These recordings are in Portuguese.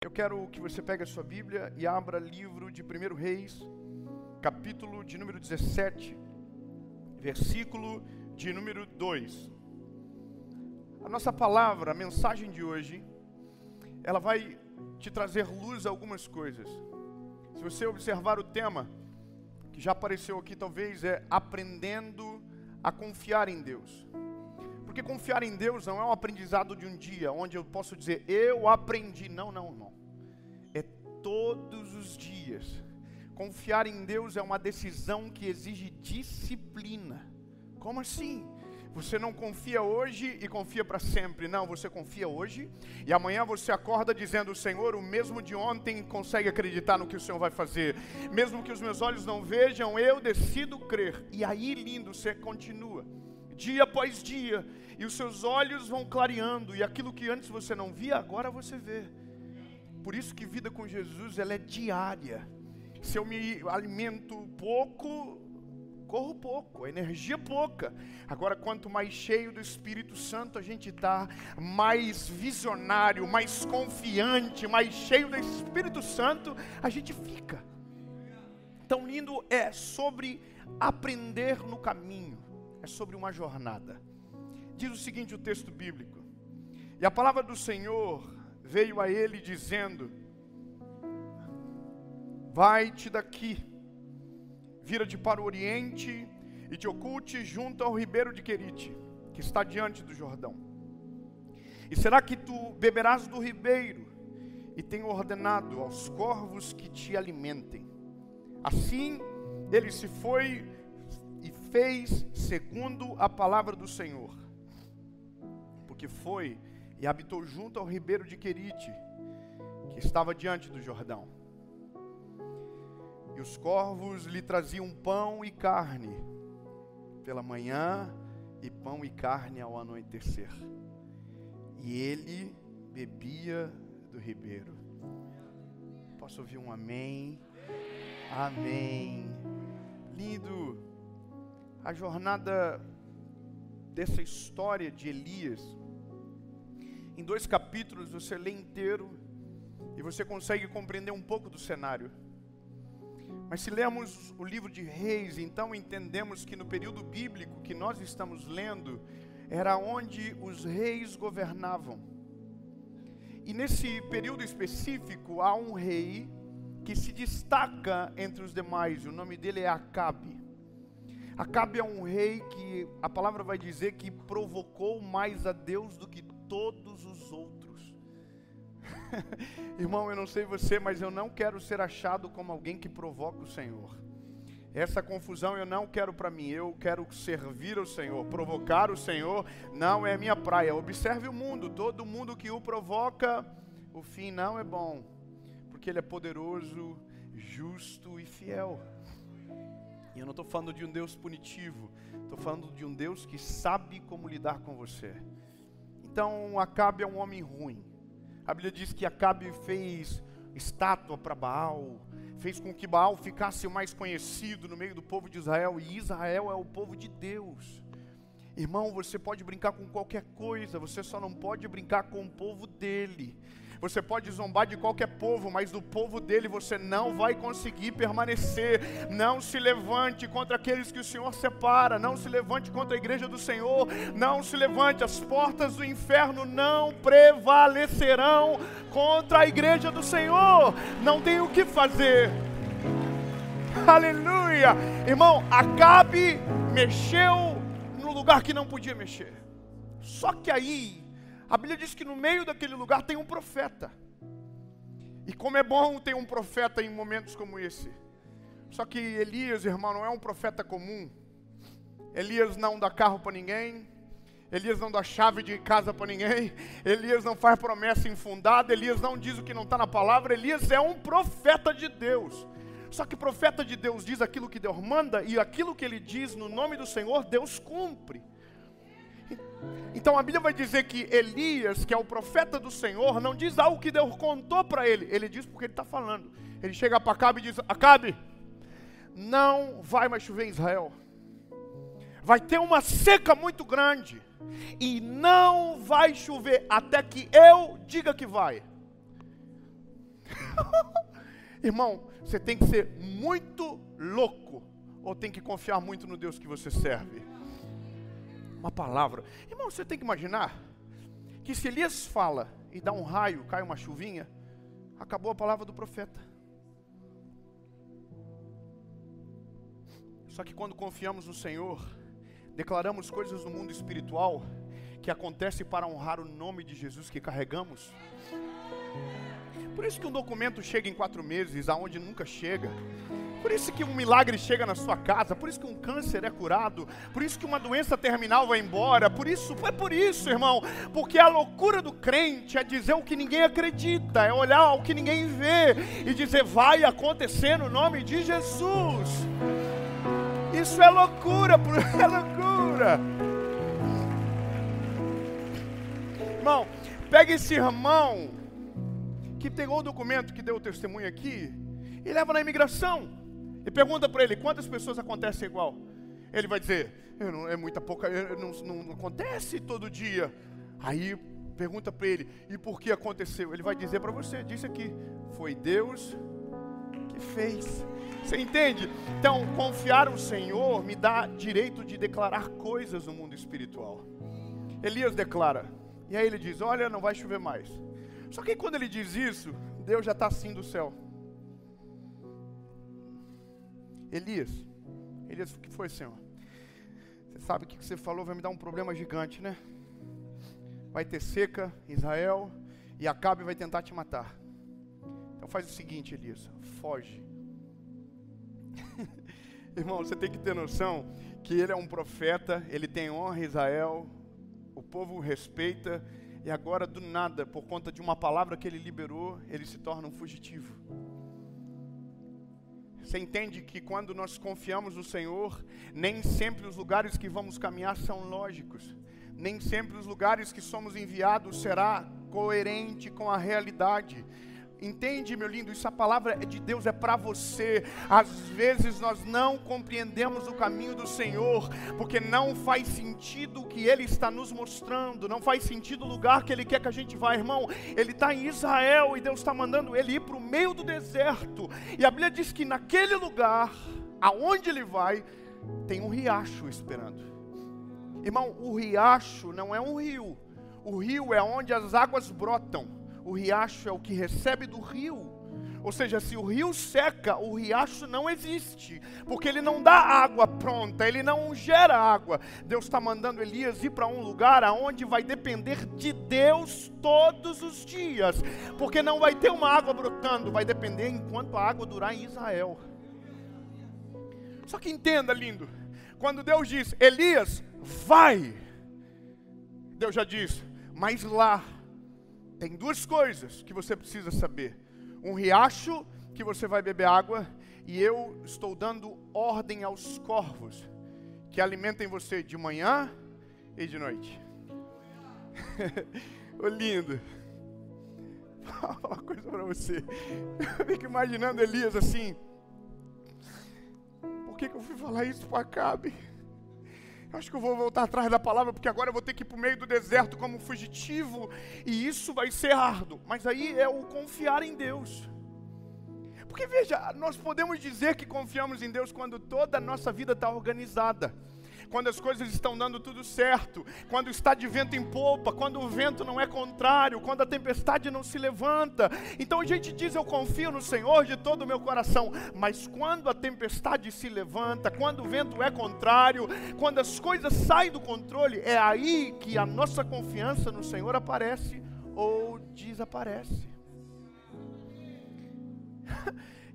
Eu quero que você pegue a sua Bíblia e abra livro de 1 Reis, capítulo de número 17, versículo de número 2. A nossa palavra, a mensagem de hoje, ela vai te trazer luz a algumas coisas. Se você observar o tema, que já apareceu aqui talvez, é aprendendo a confiar em Deus. Porque confiar em Deus não é um aprendizado de um dia, onde eu posso dizer, eu aprendi. Não, irmão. É todos os dias. Confiar em Deus é uma decisão que exige disciplina. Como assim? Você não confia hoje e confia para sempre. Não, você confia hoje e amanhã você acorda dizendo, Senhor, o mesmo de ontem consegue acreditar no que o Senhor vai fazer. Mesmo que os meus olhos não vejam, eu decido crer. E aí, lindo, você continua, dia após dia, e os seus olhos vão clareando, e aquilo que antes você não via, agora você vê. Por isso que vida com Jesus, ela é diária. Se eu me alimento pouco, corro pouco, a energia pouca. Agora, quanto mais cheio do Espírito Santo a gente está, mais visionário, mais confiante, mais cheio do Espírito Santo a gente fica. Tão lindo é sobre aprender no caminho, é sobre uma jornada. Diz o seguinte o texto bíblico: e a palavra do Senhor veio a ele dizendo, vai-te daqui, vira-te para o oriente e te oculte junto ao ribeiro de Querite, que está diante do Jordão. E será que tu beberás do ribeiro, e tenho ordenado aos corvos que te alimentem. Assim ele se foi e fez segundo a palavra do Senhor, porque foi e habitou junto ao ribeiro de Querite, que estava diante do Jordão. E os corvos lhe traziam pão e carne pela manhã, e pão e carne ao anoitecer. E ele bebia do ribeiro. Posso ouvir um amém? Amém. Lindo. A jornada dessa história de Elias, em 2 capítulos você lê inteiro e você consegue compreender um pouco do cenário. Mas se lemos o livro de Reis, então entendemos que no período bíblico que nós estamos lendo, era onde os reis governavam. E nesse período específico, há um rei que se destaca entre os demais, e o nome dele é Acabe. Acabe é um rei que a palavra vai dizer que provocou mais a Deus do que todos os outros. Irmão, eu não sei você, mas eu não quero ser achado como alguém que provoca o Senhor. Essa confusão eu não quero para mim. Eu quero servir ao Senhor. Provocar o Senhor não é minha praia. Observe o mundo. Todo mundo que o provoca, o fim não é bom, porque ele é poderoso, justo e fiel. E eu não estou falando de um Deus punitivo, estou falando de um Deus que sabe como lidar com você. Então Acabe é um homem ruim. A Bíblia diz que Acabe fez estátua para Baal, fez com que Baal ficasse o mais conhecido no meio do povo de Israel, e Israel é o povo de Deus. Irmão, você pode brincar com qualquer coisa, você só não pode brincar com o povo dele. Você pode zombar de qualquer povo, mas do povo dele você não vai conseguir permanecer. Não se levante contra aqueles que o Senhor separa. Não se levante contra a igreja do Senhor. Não se levante. As portas do inferno não prevalecerão contra a igreja do Senhor. Não tem o que fazer. Aleluia. Irmão, Acabe mexeu no lugar que não podia mexer. Só que aí a Bíblia diz que no meio daquele lugar tem um profeta. E como é bom ter um profeta em momentos como esse. Só que Elias, irmão, não é um profeta comum. Elias não dá carro para ninguém. Elias não dá chave de casa para ninguém. Elias não faz promessa infundada. Elias não diz o que não está na palavra. Elias é um profeta de Deus. Só que profeta de Deus diz aquilo que Deus manda, e aquilo que ele diz no nome do Senhor, Deus cumpre. Então a Bíblia vai dizer que Elias, que é o profeta do Senhor, não diz algo que Deus contou para ele. Ele diz porque ele está falando. Ele chega para Acabe e diz, Acabe, não vai mais chover em Israel. Vai ter uma seca muito grande. E não vai chover até que eu diga que vai. Irmão, você tem que ser muito louco ou tem que confiar muito no Deus que você serve? Uma palavra. Irmão, você tem que imaginar que se Elias fala e dá um raio, cai uma chuvinha, acabou a palavra do profeta. Só que quando confiamos no Senhor, declaramos coisas no mundo espiritual que acontecem para honrar o nome de Jesus que carregamos. Por isso que um documento chega em 4 meses, aonde nunca chega. Por isso que um milagre chega na sua casa. Por isso que um câncer é curado. Por isso que uma doença terminal vai embora. É por isso, irmão. Porque a loucura do crente é dizer o que ninguém acredita. É olhar o que ninguém vê e dizer, vai acontecer no nome de Jesus. Isso é loucura, é loucura. Irmão, pega esse irmão que pegou o documento, que deu o testemunho aqui, e leva na imigração. E pergunta para ele, quantas pessoas acontecem igual? Ele vai dizer, é muita pouca, não acontece todo dia. Aí pergunta para ele, e por que aconteceu? Ele vai dizer para você, disse aqui, foi Deus que fez. Você entende? Então, confiar no Senhor me dá direito de declarar coisas no mundo espiritual. Elias declara, e aí ele diz, olha, não vai chover mais. Só que quando ele diz isso, Deus já está assim do céu. Elias, o que foi, Senhor? Você sabe que o que você falou vai me dar um problema gigante, né? Vai ter seca, Israel, e Acabe vai tentar te matar. Então faz o seguinte, Elias, foge. Irmão, você tem que ter noção que ele é um profeta, ele tem honra em Israel, o povo o respeita, e agora do nada, por conta de uma palavra que ele liberou, ele se torna um fugitivo. Você entende que quando nós confiamos no Senhor, nem sempre os lugares que vamos caminhar são lógicos. Nem sempre os lugares que somos enviados será coerente com a realidade. Entende, meu lindo? Isso, a palavra é de Deus, é para você. Às vezes nós não compreendemos o caminho do Senhor, porque não faz sentido o que Ele está nos mostrando, não faz sentido o lugar que Ele quer que a gente vá, irmão. Ele está em Israel e Deus está mandando ele ir para o meio do deserto. E a Bíblia diz que naquele lugar, aonde ele vai, tem um riacho esperando. Irmão, o riacho não é um rio. O rio é onde as águas brotam. O riacho é o que recebe do rio. Ou seja, se o rio seca, o riacho não existe, porque ele não dá água pronta, ele não gera água. Deus está mandando Elias ir para um lugar aonde vai depender de Deus todos os dias, porque não vai ter uma água brotando, vai depender enquanto a água durar em Israel. Só que entenda, lindo, quando Deus diz, Elias, vai, Deus já diz, mas lá tem 2 coisas que você precisa saber. Um riacho que você vai beber água, e eu estou dando ordem aos corvos que alimentem você de manhã e de noite. Ô lindo, vou falar uma coisa para você. Eu fico imaginando Elias assim, por que eu fui falar isso para Acabe? Acho que eu vou voltar atrás da palavra, porque agora eu vou ter que ir para o meio do deserto como fugitivo, e isso vai ser árduo. Mas aí é o confiar em Deus. Porque veja, nós podemos dizer que confiamos em Deus quando toda a nossa vida está organizada, quando as coisas estão dando tudo certo, quando está de vento em popa, quando o vento não é contrário, quando a tempestade não se levanta. Então a gente diz, eu confio no Senhor de todo o meu coração. Mas quando a tempestade se levanta, quando o vento é contrário, quando as coisas saem do controle, é aí que a nossa confiança no Senhor aparece ou desaparece.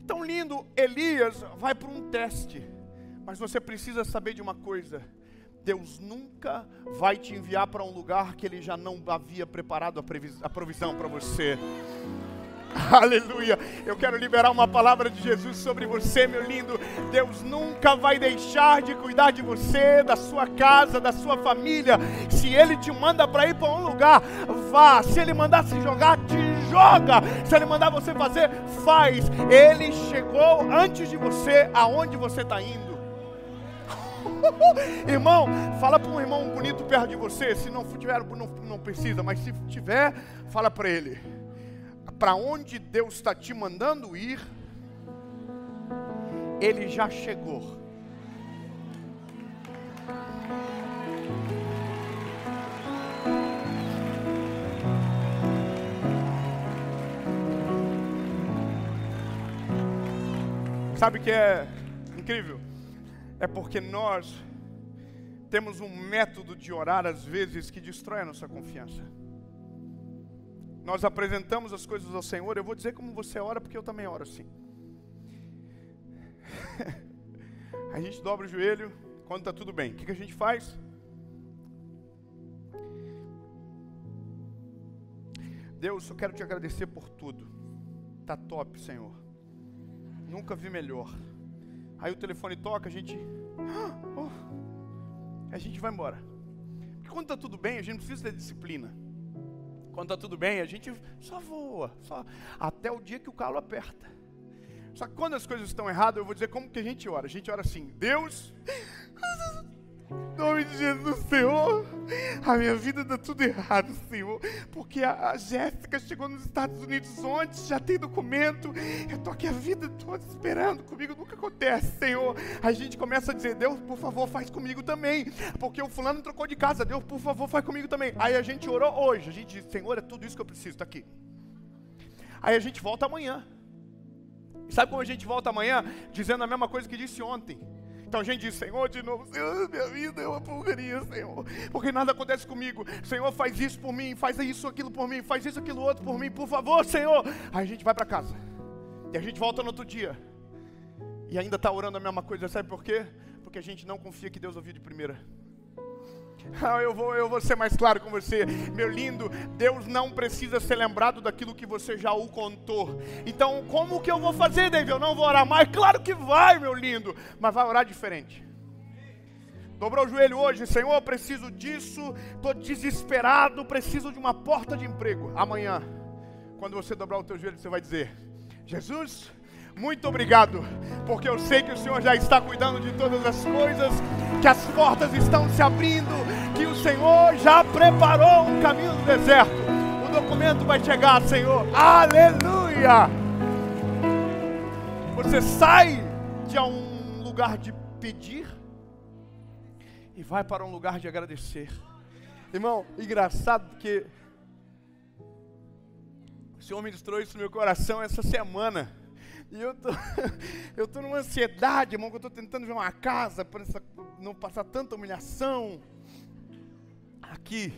Então lindo, Elias vai para um teste. Mas você precisa saber de uma coisa, Deus nunca vai te enviar para um lugar que Ele já não havia preparado a provisão para você. Aleluia, eu quero liberar uma palavra de Jesus sobre você, meu lindo. Deus nunca vai deixar de cuidar de você, da sua casa, da sua família. Se Ele te manda para ir para um lugar, vá. Se Ele mandar se jogar, te joga. Se Ele mandar você fazer, faz. Ele chegou antes de você aonde você está indo. Irmão, fala para um irmão bonito perto de você. Se não tiver, não precisa, mas se tiver, fala para ele: para onde Deus está te mandando ir, Ele já chegou. Sabe o que é incrível? É porque nós temos um método de orar às vezes que destrói a nossa confiança. Nós apresentamos as coisas ao Senhor. Eu vou dizer como você ora, porque eu também oro assim. A gente dobra o joelho quando está tudo bem. O que a gente faz? Deus, eu quero te agradecer por tudo. Tá top, Senhor. Nunca vi melhor. Aí o telefone toca, a gente vai embora. Porque quando está tudo bem, a gente não precisa ter disciplina. Quando está tudo bem, a gente só voa, até o dia que o calo aperta. Só que quando as coisas estão erradas, eu vou dizer como que a gente ora. A gente ora assim: Deus, em nome de Jesus, Senhor, a minha vida dá tudo errado, Senhor, porque a Jéssica chegou nos Estados Unidos ontem, já tem documento, eu tô aqui a vida toda esperando, comigo nunca acontece, Senhor. A gente começa a dizer: Deus, por favor, faz comigo também, porque o fulano trocou de casa, Deus, por favor, faz comigo também. Aí a gente orou hoje, a gente disse: Senhor, é tudo isso que eu preciso, tá aqui. Aí a gente volta amanhã. E sabe como a gente volta amanhã? Dizendo a mesma coisa que disse ontem. Então a gente diz: Senhor, de novo, Senhor, minha vida é uma porcaria, Senhor, porque nada acontece comigo. Senhor, faz isso por mim, faz isso, aquilo por mim, faz isso, aquilo outro por mim, por favor, Senhor. Aí a gente vai para casa, e a gente volta no outro dia, e ainda está orando a mesma coisa. Sabe por quê? Porque a gente não confia que Deus ouviu de primeira. Eu vou ser mais claro com você, meu lindo. Deus não precisa ser lembrado daquilo que você já o contou. Então, como que eu vou fazer, David? Eu não vou orar mais? Claro que vai, meu lindo, mas vai orar diferente. Dobrou o joelho hoje: Senhor, eu preciso disso, estou desesperado, preciso de uma porta de emprego. Amanhã, quando você dobrar o teu joelho, você vai dizer: Jesus, muito obrigado, porque eu sei que o Senhor já está cuidando de todas as coisas, que as portas estão se abrindo, que o Senhor já preparou um caminho no deserto. O documento vai chegar, Senhor. Aleluia! Você sai de um lugar de pedir e vai para um lugar de agradecer. Irmão, engraçado porque o Senhor ministrou isso no meu coração essa semana. E eu tô numa ansiedade, irmão, que eu estou tentando ver uma casa para não passar tanta humilhação aqui.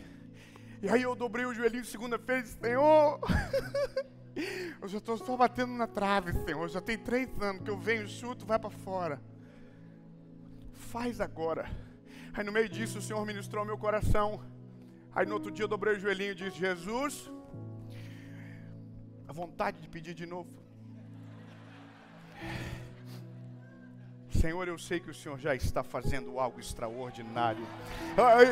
E aí eu dobrei o joelhinho segunda-feira e disse: Senhor, eu já estou só batendo na trave, Senhor. Já tem 3 anos que eu venho, chuto, vai para fora. Faz agora. Aí no meio disso o Senhor ministrou ao meu coração. Aí no outro dia eu dobrei o joelhinho e disse: Jesus, a vontade de pedir de novo. Senhor, eu sei que o Senhor já está fazendo algo extraordinário.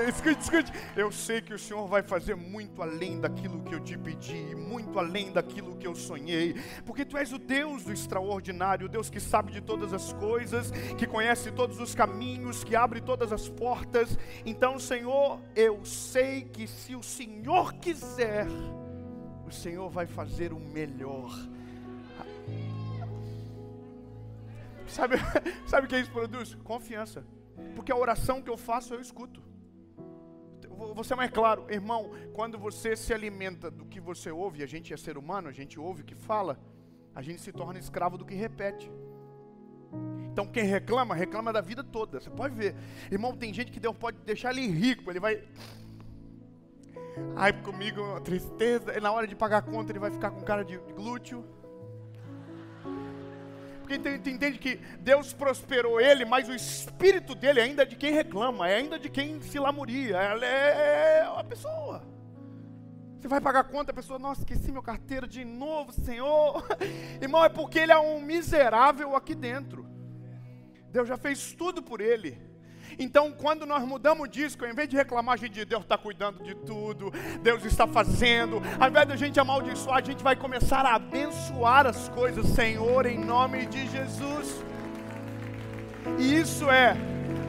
Escute. Eu sei que o Senhor vai fazer muito além daquilo que eu te pedi, muito além daquilo que eu sonhei, porque Tu és o Deus do extraordinário, o Deus que sabe de todas as coisas, que conhece todos os caminhos, que abre todas as portas. Então, Senhor, eu sei que se o Senhor quiser, o Senhor vai fazer o melhor. Sabe o que isso produz? Confiança. Porque a oração que eu faço, eu escuto. Vou ser mais claro, irmão, quando você se alimenta do que você ouve, a gente é ser humano, a gente ouve o que fala, a gente se torna escravo do que repete. Então quem reclama, reclama da vida toda. Você pode ver, irmão, tem gente que Deus pode deixar ele rico, ele vai... Ai, comigo, uma tristeza, e na hora de pagar a conta ele vai ficar com cara de glúteo. Porque entende que Deus prosperou ele, mas o espírito dele ainda é de quem reclama, é ainda de quem se lamuria. Ela é uma pessoa. Você vai pagar a conta, a pessoa: nossa, esqueci meu carteiro de novo, Senhor. Irmão, é porque ele é um miserável aqui dentro. Deus já fez tudo por ele. Então, quando nós mudamos disso, ao invés de reclamar, a gente diz: Deus está cuidando de tudo, Deus está fazendo. Ao invés da gente amaldiçoar, a gente vai começar a abençoar as coisas. Senhor, em nome de Jesus. E isso é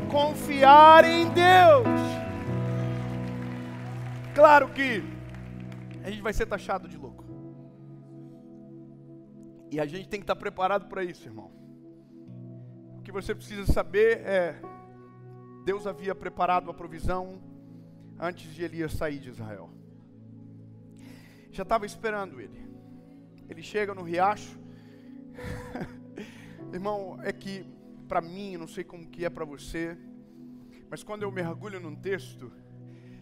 confiar em Deus. Claro que a gente vai ser taxado de louco. E a gente tem que estar preparado para isso, irmão. que você precisa saber é, Deus havia preparado a provisão antes de Elias sair de Israel. Já estava esperando ele. Ele chega no riacho. Irmão, é que para mim, não sei como que é para você, mas quando eu mergulho num texto,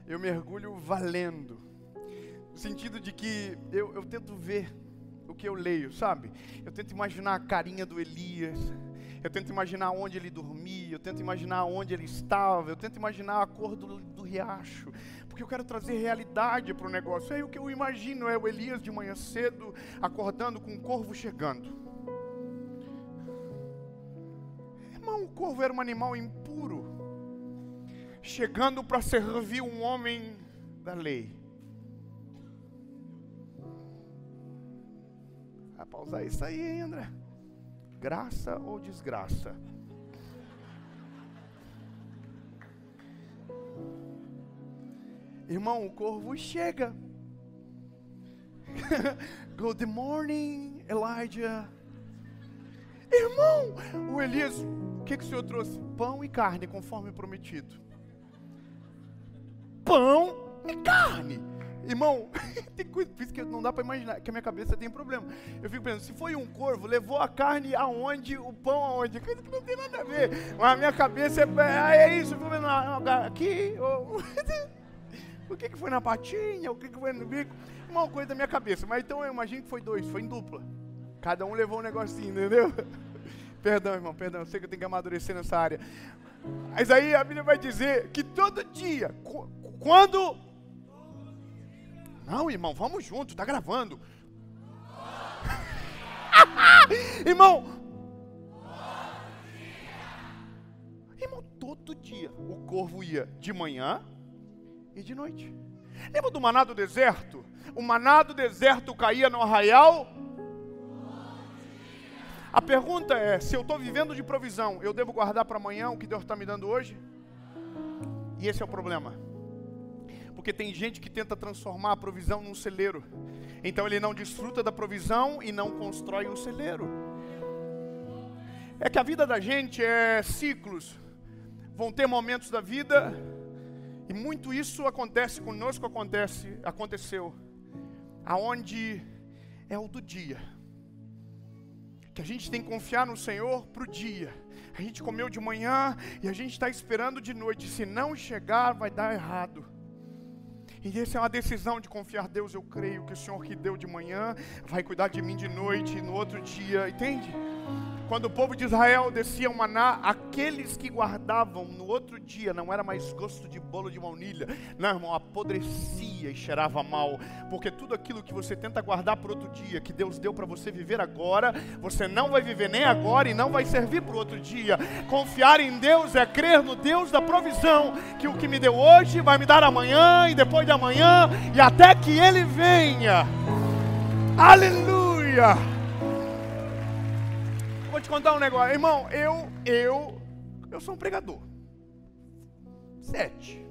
eu mergulho valendo. No sentido de que eu tento ver o que eu leio, sabe? Eu tento imaginar a carinha do Elias, eu tento imaginar onde ele dormia, eu tento imaginar onde ele estava, eu tento imaginar a cor do riacho, porque eu quero trazer realidade para o negócio. Aí o que eu imagino é o Elias de manhã cedo, acordando com um corvo chegando. Irmão, o corvo era um animal impuro, chegando para servir um homem da lei. Vai pausar isso aí, hein, André? Graça ou desgraça? Irmão, o corvo chega. Good morning, Elijah. Irmão, o Elias, o que o senhor trouxe? Pão e carne, conforme prometido. Pão e carne. Irmão, tem coisa que não dá para imaginar, que a minha cabeça tem problema. Eu fico pensando, se foi um corvo, levou a carne aonde, o pão aonde? Coisa que não tem nada a ver. Mas a minha cabeça é isso. Eu fico vendo aqui, o que foi na patinha, o que foi no bico. Uma coisa da minha cabeça. Mas então eu imagino que foi dois, foi em dupla. Cada um levou um negocinho, entendeu? Perdão, irmão, perdão. Eu sei que eu tenho que amadurecer nessa área. Mas aí a Bíblia vai dizer que todo dia, quando... Não, irmão, vamos junto, tá gravando. Irmão, todo dia o corvo ia de manhã e de noite. Lembra do maná do deserto? O maná do deserto caía no arraial. A pergunta é, se eu estou vivendo de provisão, eu devo guardar para amanhã o que Deus está me dando hoje? E esse é o problema. Porque tem gente que tenta transformar a provisão num celeiro. Então ele não desfruta da provisão e não constrói um celeiro. É que a vida da gente é ciclos. Vão ter momentos da vida, e muito isso acontece conosco, aconteceu. Aonde é o do dia. Que a gente tem que confiar no Senhor para o dia. A gente comeu de manhã e a gente está esperando de noite. Se não chegar, vai dar errado. E essa é uma decisão de confiar. Deus, eu creio que o Senhor que deu de manhã vai cuidar de mim de noite e no outro dia, entende? Quando o povo de Israel descia o maná, aqueles que guardavam no outro dia, não era mais gosto de bolo de baunilha, não, irmão, apodrecia e cheirava mal, porque tudo aquilo que você tenta guardar para outro dia, que Deus deu para você viver agora, você não vai viver nem agora e não vai servir para o outro dia. Confiar em Deus é crer no Deus da provisão, que o que me deu hoje vai me dar amanhã e depois de amanhã e até que Ele venha. Aleluia! Vou te contar um negócio, irmão, eu sou um pregador. 7.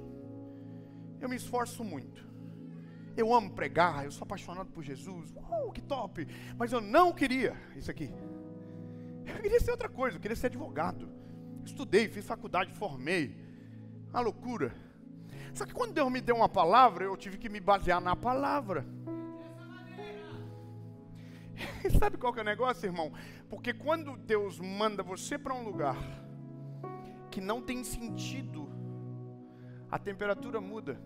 Eu me esforço muito. Eu amo pregar, eu sou apaixonado por Jesus. Que top! Mas eu não queria isso aqui. Eu queria ser outra coisa, eu queria ser advogado. Estudei, fiz faculdade, formei. Uma loucura. Só que quando Deus me deu uma palavra, eu tive que me basear na palavra. Sabe qual que é o negócio, irmão? Porque quando Deus manda você para um lugar que não tem sentido, a temperatura muda,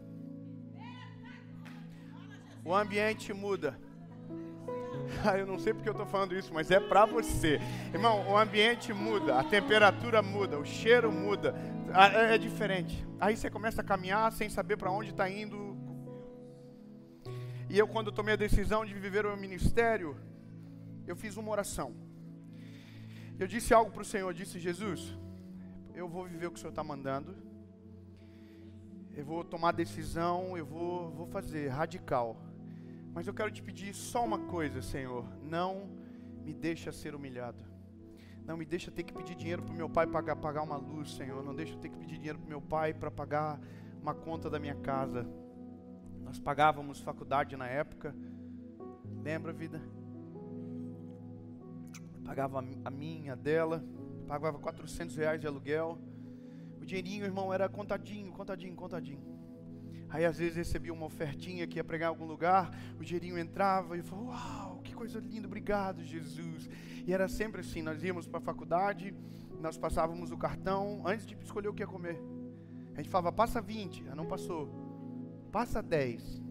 o ambiente muda. Eu não sei porque eu estou falando isso, mas é para você. Irmão, o ambiente muda, a temperatura muda, o cheiro muda, é diferente. Aí você começa a caminhar sem saber para onde está indo. E eu, quando tomei a decisão de viver o meu ministério, eu fiz uma oração. Eu disse algo para o Senhor, eu disse: Jesus, eu vou viver o que o Senhor está mandando. Eu vou tomar decisão, eu vou fazer, radical. Mas eu quero te pedir só uma coisa, Senhor. Não me deixa ser humilhado. Não me deixa ter que pedir dinheiro para o meu pai pagar uma luz, Senhor. Não deixa eu ter que pedir dinheiro para o meu pai para pagar uma conta da minha casa. Nós pagávamos faculdade na época. Lembra, vida? Pagava a minha, a dela. Pagava R$400 de aluguel. O dinheirinho, irmão, era contadinho. Aí às vezes recebia uma ofertinha que ia pregar em algum lugar, o dinheirinho entrava e eu falava, uau, que coisa linda, obrigado Jesus. E era sempre assim, nós íamos para a faculdade, nós passávamos o cartão, antes de escolher o que ia comer. A gente falava, passa 20, não passou. Passa 10,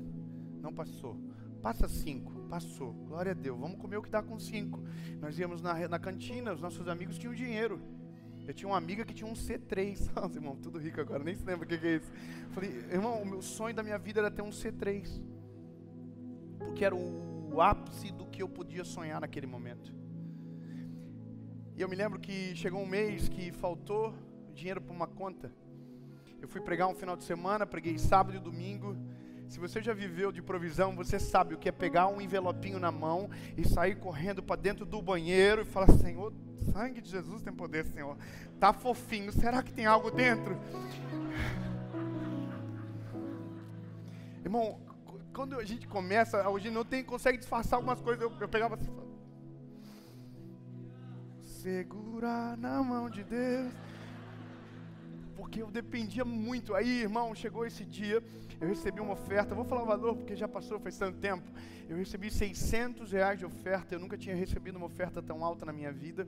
não passou. Passa 5, passou. Glória a Deus, vamos comer o que dá com 5. Nós íamos na cantina, os nossos amigos tinham dinheiro. Eu tinha uma amiga que tinha um C3. Nossa, irmão, tudo rico agora, nem se lembra o que é isso. Falei, irmão, o meu sonho da minha vida era ter um C3. Porque era o ápice do que eu podia sonhar naquele momento. E eu me lembro que chegou um mês que faltou dinheiro para uma conta. Eu fui pregar um final de semana, preguei sábado e domingo. Se você já viveu de provisão, você sabe o que é pegar um envelopinho na mão e sair correndo para dentro do banheiro e falar, Senhor, sangue de Jesus tem poder, Senhor. Tá fofinho, será que tem algo dentro? Irmão, quando a gente começa, hoje não consegue disfarçar algumas coisas, eu pegava assim, segurar na mão de Deus. Porque eu dependia muito. Aí, irmão, chegou esse dia, eu recebi uma oferta, vou falar o valor porque já passou, faz tanto tempo. Eu recebi R$600 de oferta, eu nunca tinha recebido uma oferta tão alta na minha vida.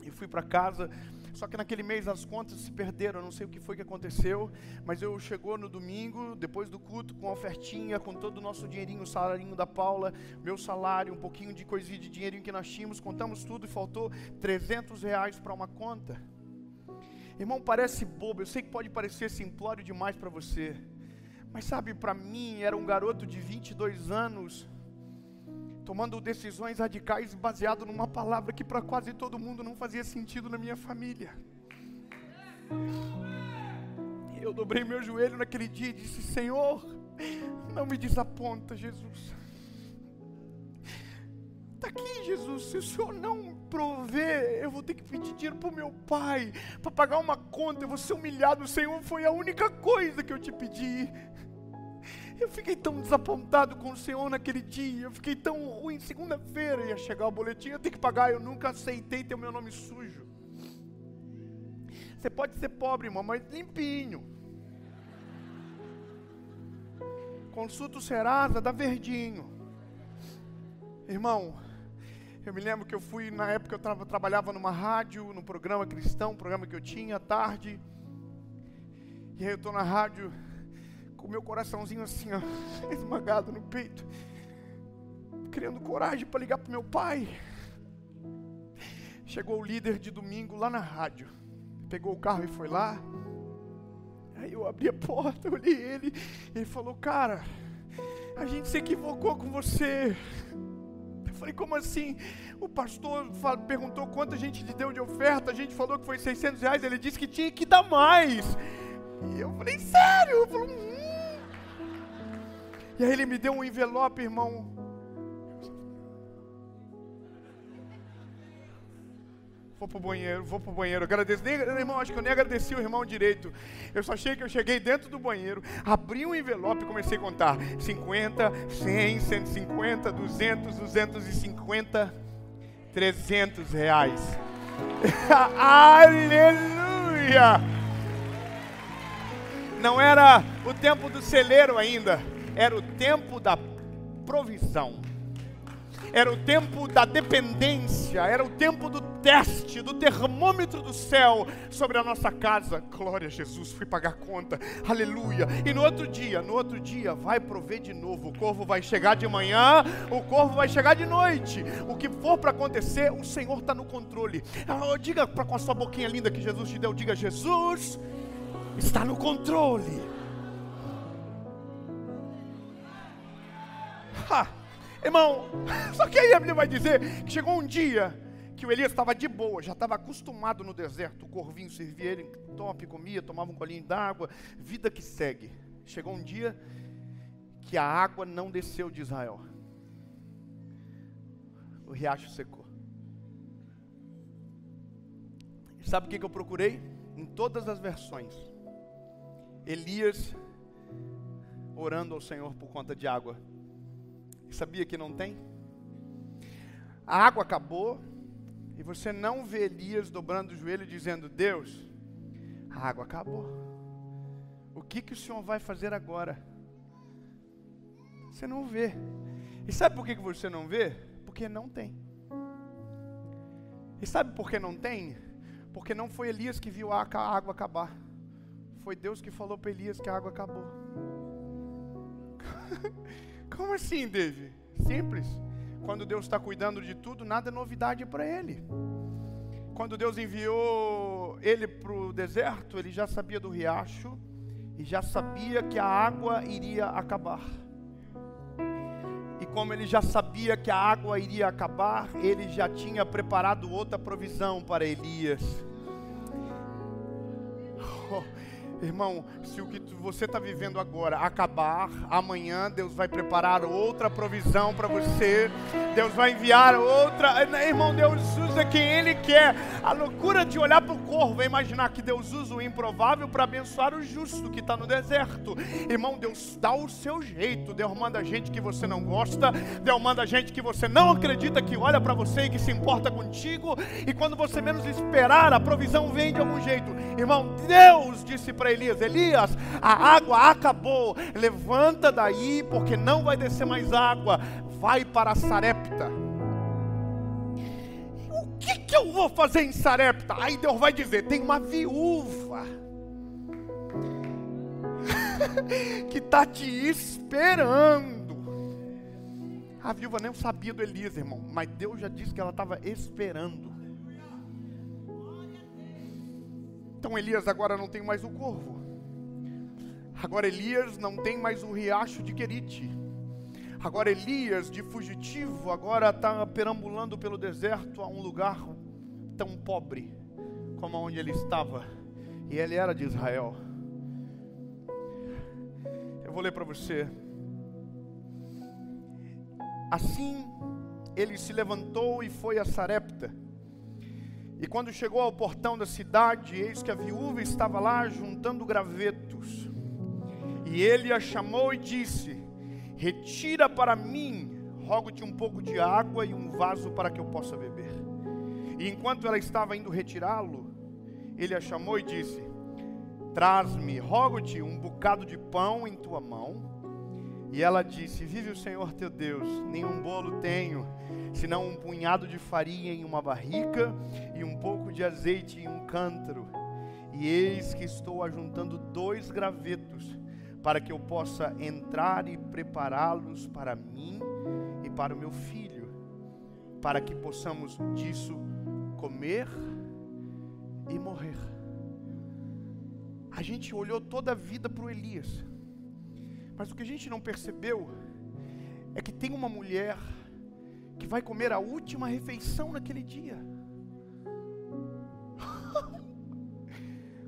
E fui para casa, só que naquele mês as contas se perderam, eu não sei o que foi que aconteceu, mas eu chegou no domingo, depois do culto, com a ofertinha, com todo o nosso dinheirinho, o salarinho da Paula, meu salário, um pouquinho de coisinha de dinheirinho que nós tínhamos, contamos tudo e faltou R$300 para uma conta. Irmão, parece bobo, eu sei que pode parecer simplório demais para você, mas sabe, para mim, era um garoto de 22 anos, tomando decisões radicais baseado numa palavra que para quase todo mundo não fazia sentido na minha família. Eu dobrei meu joelho naquele dia e disse, Senhor, não me desaponta, Jesus. Está aqui, Jesus, se o Senhor não prover, eu vou ter que pedir dinheiro para o meu pai, para pagar uma conta, eu vou ser humilhado. O Senhor foi a única coisa que eu te pedi. Eu fiquei tão desapontado com o Senhor naquele dia, eu fiquei tão ruim. Segunda-feira ia chegar o boletim, eu tenho que pagar, eu nunca aceitei ter o meu nome sujo. Você pode ser pobre, irmão, mas limpinho. Consulta o Serasa, dá verdinho. Irmão, eu me lembro que eu fui, na época eu trabalhava numa rádio, num programa cristão, um programa que eu tinha à tarde. E aí eu estou na rádio, com o meu coraçãozinho assim, ó, esmagado no peito, criando coragem para ligar para meu pai. Chegou o líder de domingo lá na rádio, pegou o carro e foi lá. Aí eu abri a porta, olhei ele, e ele falou, cara, a gente se equivocou com você. Eu falei, como assim? O pastor perguntou quanto a gente lhe deu de oferta, a gente falou que foi R$600, ele disse que tinha que dar mais. E eu falei, sério? Eu falei, E aí ele me deu um envelope, irmão. Vou pro banheiro, agradeço, irmão, acho que eu nem agradeci o irmão direito, eu só achei que eu cheguei dentro do banheiro, abri um envelope e comecei a contar, 50, 100, 150, 200, 250, R$300, aleluia, não era o tempo do celeiro ainda, era o tempo da provisão. Era o tempo da dependência, era o tempo do teste, do termômetro do céu sobre a nossa casa. Glória a Jesus, fui pagar conta, aleluia. E no outro dia, vai prover de novo. O corvo vai chegar de manhã, o corvo vai chegar de noite. O que for para acontecer, o Senhor está no controle. Diga com a sua boquinha linda que Jesus te deu, diga, Jesus está no controle. Irmão, só que aí a Bíblia vai dizer que chegou um dia que o Elias estava de boa, já estava acostumado no deserto, o corvinho servia ele, comia, tomava um golinho d'água, vida que segue. Chegou um dia que a água não desceu de Israel, o riacho secou. E sabe o que eu procurei? Em todas as versões, Elias orando ao Senhor por conta de água. E sabia que não tem? A água acabou, e você não vê Elias dobrando o joelho dizendo: Deus, a água acabou. O que o Senhor vai fazer agora? Você não vê. E sabe por que você não vê? Porque não tem. E sabe por que não tem? Porque não foi Elias que viu a água acabar. Foi Deus que falou para Elias que a água acabou. Como assim, David? Simples. Quando Deus está cuidando de tudo, nada é novidade para Ele. Quando Deus enviou ele para o deserto, ele já sabia do riacho e já sabia que a água iria acabar. E como ele já sabia que a água iria acabar, ele já tinha preparado outra provisão para Elias. Irmão, se o que você está vivendo agora acabar, amanhã Deus vai preparar outra provisão para você. Deus vai enviar outra. Irmão, Deus usa quem Ele quer. A loucura de olhar para o corvo é imaginar que Deus usa o improvável para abençoar o justo que está no deserto. Irmão, Deus dá o seu jeito. Deus manda gente que você não gosta. Deus manda gente que você não acredita, que olha para você e que se importa contigo. E quando você menos esperar, a provisão vem de algum jeito. Irmão, Deus disse para Elias: Elias, a água acabou, levanta daí, porque não vai descer mais água, vai para Sarepta. O que eu vou fazer em Sarepta? Aí Deus vai dizer: tem uma viúva que está te esperando. A viúva nem sabia do Elias, irmão, mas Deus já disse que ela estava esperando. Então Elias agora não tem mais o corvo. Agora Elias não tem mais o riacho de Querite. Agora Elias, de fugitivo, agora está perambulando pelo deserto a um lugar tão pobre como onde ele estava. E ele era de Israel. Eu vou ler para você. Assim ele se levantou e foi a Sarepta. E quando chegou ao portão da cidade, eis que a viúva estava lá juntando gravetos. E ele a chamou e disse: retira para mim, rogo-te um pouco de água e um vaso para que eu possa beber. E enquanto ela estava indo retirá-lo, ele a chamou e disse: traz-me, rogo-te, um bocado de pão em tua mão. E ela disse: vive o Senhor teu Deus, nenhum bolo tenho, senão um punhado de farinha em uma barrica e um pouco de azeite em um cântaro. E eis que estou ajuntando 2 gravetos, para que eu possa entrar e prepará-los para mim e para o meu filho, para que possamos disso comer e morrer. A gente olhou toda a vida para o Elias, mas o que a gente não percebeu é que tem uma mulher que vai comer a última refeição naquele dia.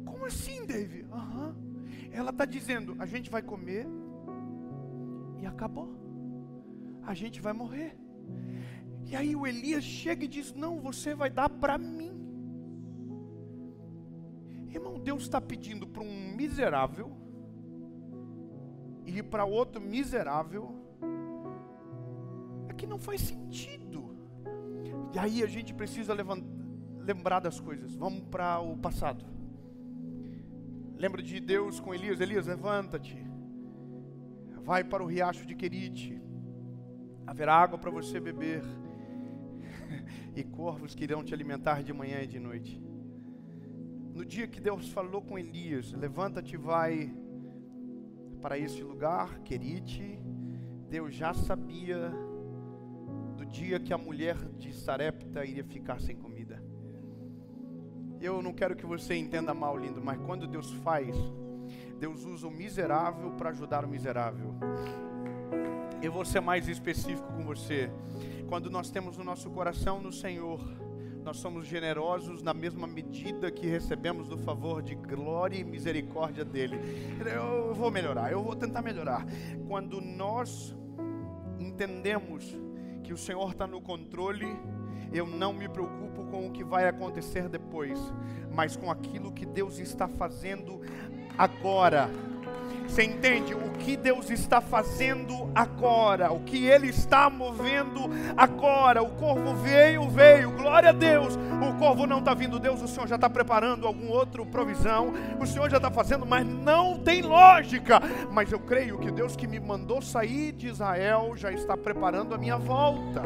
Como assim, David? Ela está dizendo: a gente vai comer e acabou. A gente vai morrer. E aí o Elias chega e diz: não, você vai dar para mim. Irmão, Deus está pedindo para um miserável e para outro miserável. É que não faz sentido. E aí a gente precisa lembrar das coisas. Vamos para o passado. Lembra de Deus com Elias: Elias, levanta-te, vai para o riacho de Querite, haverá água para você beber, e corvos que irão te alimentar de manhã e de noite. No dia que Deus falou com Elias: levanta-te, vai para esse lugar, Querite, Deus já sabia do dia que a mulher de Sarepta iria ficar sem comida. Eu não quero que você entenda mal, lindo, mas quando Deus faz, Deus usa o miserável para ajudar o miserável. Eu vou ser mais específico com você. Quando nós temos o nosso coração no Senhor, nós somos generosos na mesma medida que recebemos do favor de glória e misericórdia dEle. Eu vou melhorar, eu vou tentar melhorar. Quando nós entendemos que o Senhor está no controle, eu não me preocupo com o que vai acontecer depois, mas com aquilo que Deus está fazendo agora. Você entende? O que Deus está fazendo agora, o que Ele está movendo agora. O corvo veio, glória a Deus. o corvo não está vindo, Deus, o Senhor já está preparando algum outro provisão, o Senhor já está fazendo, mas não tem lógica. Mas eu creio que Deus que me mandou sair de Israel já está preparando a minha volta.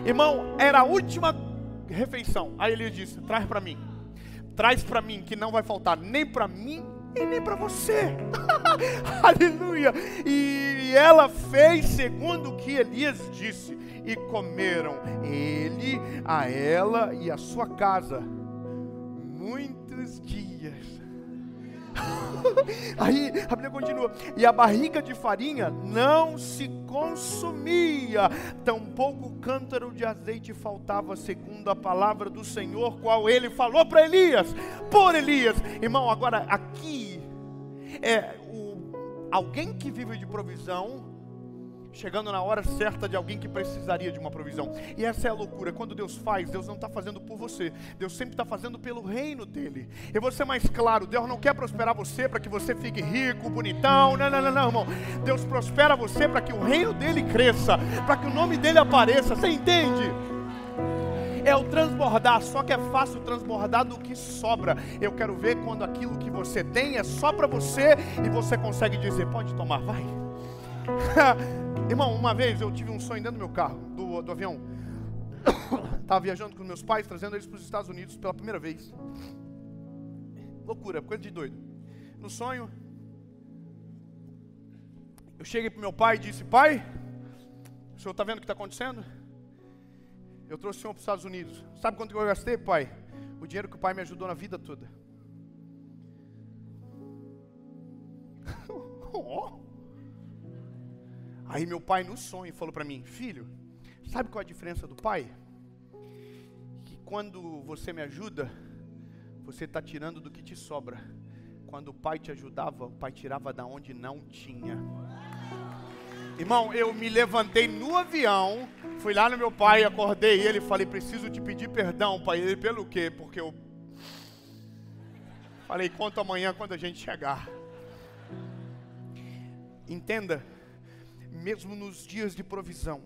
Irmão, era a última refeição. Aí Elias disse: traz para mim, que não vai faltar nem para mim e nem para você. Aleluia. E ela fez segundo o que Elias disse, e comeram ele, a ela e a sua casa muitos dias. Aí a Bíblia continua: e a barriga de farinha não se consumia, tampouco o cântaro de azeite faltava, segundo a palavra do Senhor, qual ele falou para Elias, por Elias. Irmão, agora aqui alguém que vive de provisão, chegando na hora certa de alguém que precisaria de uma provisão. E essa é a loucura. Quando Deus faz, Deus não está fazendo por você, Deus sempre está fazendo pelo reino dele. Eu vou ser mais claro: Deus não quer prosperar você para que você fique rico, bonitão. Não, irmão. Deus prospera você para que o reino dele cresça, para que o nome dele apareça. Você entende? É o transbordar, só que é fácil transbordar do que sobra. Eu quero ver quando aquilo que você tem é só para você e você consegue dizer: pode tomar, vai. Irmão, uma vez eu tive um sonho dentro do meu carro, do avião. Estava viajando com meus pais, trazendo eles para os Estados Unidos pela primeira vez. Loucura, coisa de doido. No sonho, eu cheguei para o meu pai e disse: pai, o senhor está vendo o que está acontecendo? Eu trouxe o senhor para os Estados Unidos. Sabe quanto eu gastei, pai? O dinheiro que o pai me ajudou na vida toda. Aí meu pai no sonho falou para mim: filho, sabe qual é a diferença do pai? Que quando você me ajuda, você está tirando do que te sobra. Quando o pai te ajudava, o pai tirava da onde não tinha. Irmão, eu me levantei no avião, fui lá no meu pai, acordei ele e falei: preciso te pedir perdão, pai. Ele: pelo quê? Porque eu falei: conta amanhã quando a gente chegar. Entenda, mesmo nos dias de provisão,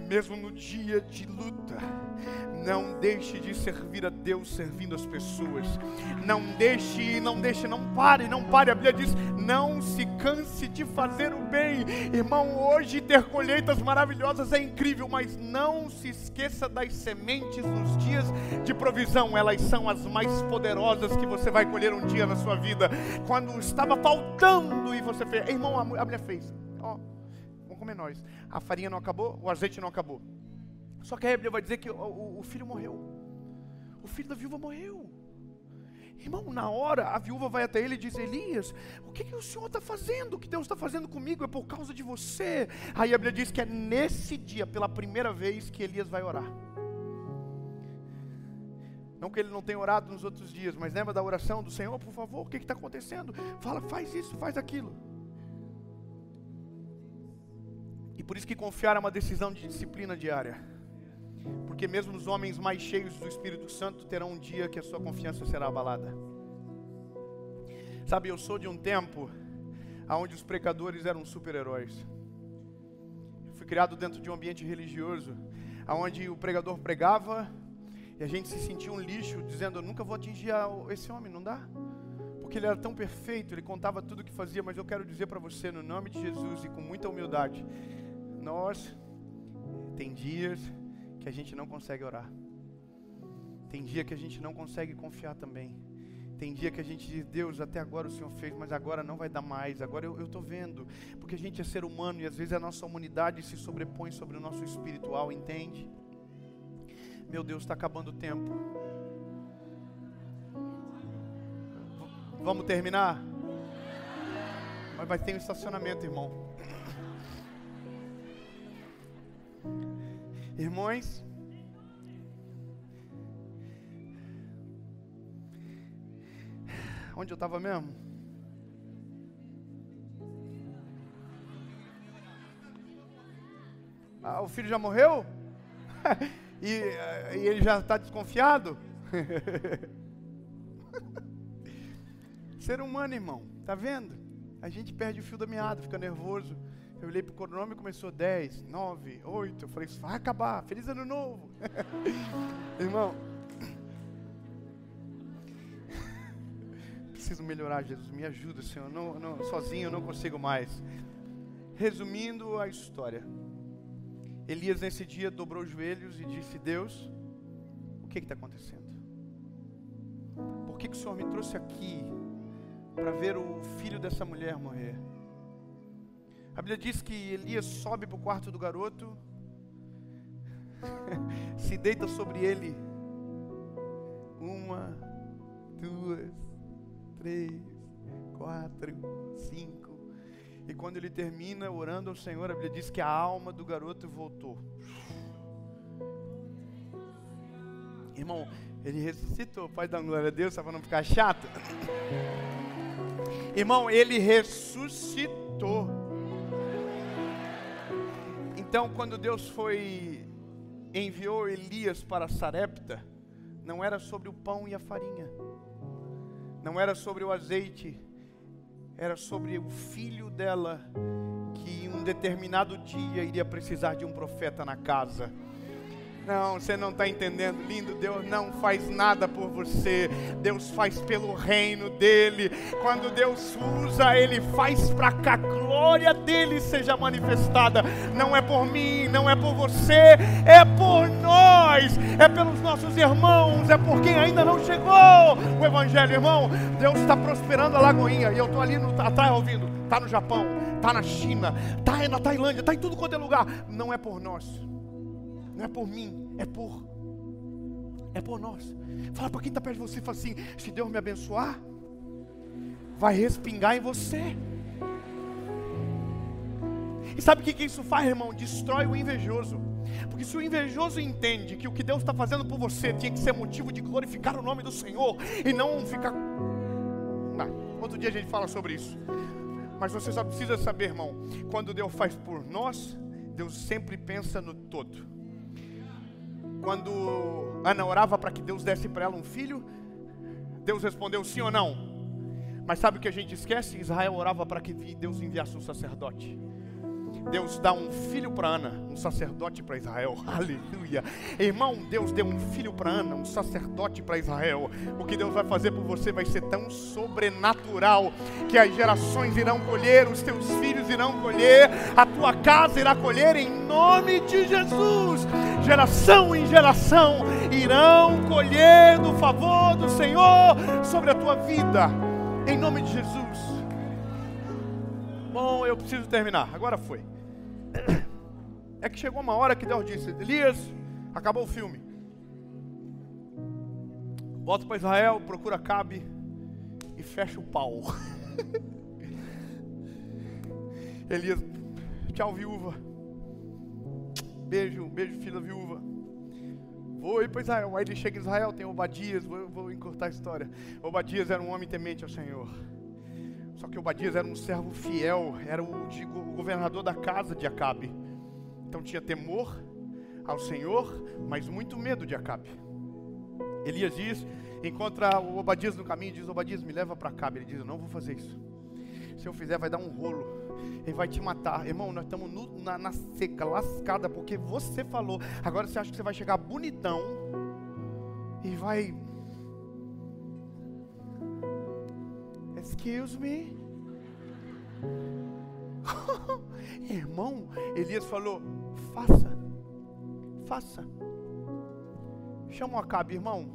mesmo no dia de luta, não deixe de servir a Deus servindo as pessoas. Não pare. A Bíblia diz: não se canse de fazer o bem. Irmão, hoje ter colheitas maravilhosas é incrível, mas não se esqueça das sementes nos dias de provisão. Elas são as mais poderosas que você vai colher um dia na sua vida. Quando estava faltando e você fez, irmão, a mulher fez, vamos comer nós. A farinha não acabou, o azeite não acabou. Só que a Bíblia vai dizer que o filho morreu. O filho da viúva morreu. Irmão, na hora a viúva vai até ele e diz: Elias, o que o senhor está fazendo? O que Deus está fazendo comigo é por causa de você. Aí a Bíblia diz que é nesse dia, pela primeira vez, que Elias vai orar. Não que ele não tenha orado nos outros dias, mas lembra da oração do Senhor: por favor, o que está acontecendo? Fala, faz isso, faz aquilo. E por isso que confiar é uma decisão de disciplina diária. Porque mesmo os homens mais cheios do Espírito Santo terão um dia que a sua confiança será abalada. Sabe, eu sou de um tempo onde os pregadores eram super-heróis. Fui criado dentro de um ambiente religioso, onde o pregador pregava e a gente se sentia um lixo, dizendo: eu nunca vou atingir esse homem, não dá? Porque ele era tão perfeito, ele contava tudo o que fazia. Mas eu quero dizer para você, no nome de Jesus e com muita humildade, tem dias que a gente não consegue orar. Tem dia que a gente não consegue confiar também. Tem dia que a gente diz: Deus, até agora o Senhor fez, mas agora não vai dar mais. Agora eu estou vendo. Porque a gente é ser humano e às vezes a nossa humanidade se sobrepõe sobre o nosso espiritual, entende? Meu Deus, está acabando o tempo. Vamos terminar? Mas vai ter um estacionamento, irmão. Irmãos, onde eu estava mesmo? O filho já morreu? e ele já está desconfiado? Ser humano, irmão, tá vendo? A gente perde o fio da meada, fica nervoso. Eu olhei pro cronômetro e começou 10, 9, 8. Eu falei, isso vai acabar. Feliz ano novo. Irmão, preciso melhorar, Jesus. Me ajuda, Senhor. Sozinho eu não consigo mais. Resumindo a história. Elias nesse dia dobrou os joelhos e disse, Deus, o que está acontecendo? Por que o Senhor me trouxe aqui para ver o filho dessa mulher morrer? A Bíblia diz que Elias sobe para o quarto do garoto, se deita sobre ele, 1, 2, 3, 4, 5, e quando ele termina orando ao Senhor, a Bíblia diz que a alma do garoto voltou. Irmão, ele ressuscitou, pode dar glória a Deus, só para não ficar chato. Irmão, ele ressuscitou. Então, quando Deus enviou Elias para Sarepta, não era sobre o pão e a farinha, não era sobre o azeite, era sobre o filho dela, que em um determinado dia iria precisar de um profeta na casa. Não, você não está entendendo, lindo. Deus não faz nada por você, Deus faz pelo reino dele. Quando Deus usa, ele faz para que a glória dele seja manifestada. Não é por mim, não é por você, é por nós, é pelos nossos irmãos, é por quem ainda não chegou o evangelho. Irmão, Deus está prosperando a Lagoinha, e eu estou ali atrás ouvindo, está no Japão, está na China, está na Tailândia, está em tudo quanto é lugar. Não é por nós, não é por mim, é por nós. Fala para quem está perto de você e fala assim, se Deus me abençoar, vai respingar em você. E sabe o que isso faz, irmão? Destrói o invejoso. Porque se o invejoso entende que o que Deus está fazendo por você tinha que ser motivo de glorificar o nome do Senhor, e não ficar... outro dia a gente fala sobre isso. Mas você só precisa saber, irmão, quando Deus faz por nós, Deus sempre pensa no todo. Quando Ana orava para que Deus desse para ela um filho, Deus respondeu sim ou não. Mas sabe o que a gente esquece? Israel orava para que Deus enviasse um sacerdote. Deus dá um filho para Ana, um sacerdote para Israel. Aleluia. Irmão, Deus deu um filho para Ana, um sacerdote para Israel. O que Deus vai fazer por você vai ser tão sobrenatural que as gerações irão colher, os teus filhos irão colher, a tua casa irá colher em nome de Jesus. Geração em geração irão colher do favor do Senhor sobre a tua vida, em nome de Jesus. Bom, eu preciso terminar, agora foi. É que chegou uma hora que Deus disse, Elias, acabou o filme, volta para Israel, procura Acabe e fecha o pau. Elias, tchau viúva, beijo filha viúva, vou ir para Israel. Aí ele chega em Israel, tem Obadias, vou encurtar a história. Obadias era um homem temente ao Senhor. Só que Obadias era um servo fiel, era o governador da casa de Acabe. Então tinha temor ao Senhor, mas muito medo de Acabe. Elias encontra o Obadias no caminho e diz, Obadias, me leva para Acabe. Ele diz, eu não vou fazer isso. Se eu fizer vai dar um rolo, ele vai te matar. Irmão, nós estamos na seca, lascada, porque você falou. Agora você acha que você vai chegar bonitão e vai... Excuse me. Irmão, Elias falou, faça. Chama o Acabe, irmão.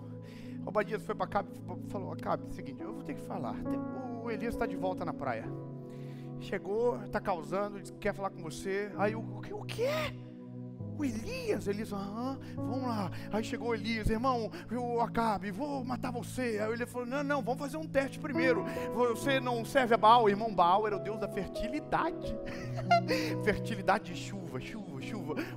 Obadias foi para Acabe e falou, Acabe, seguinte, eu vou ter que falar. O Elias está de volta na praia. Chegou, está causando, quer falar com você. Aí o quê? O Elias, vamos lá. Aí chegou Elias, irmão, o Acabe, vou matar você. Aí ele falou, não, vamos fazer um teste primeiro. Você não serve a Baal? Irmão, Baal era o Deus da fertilidade. Fertilidade de chuva.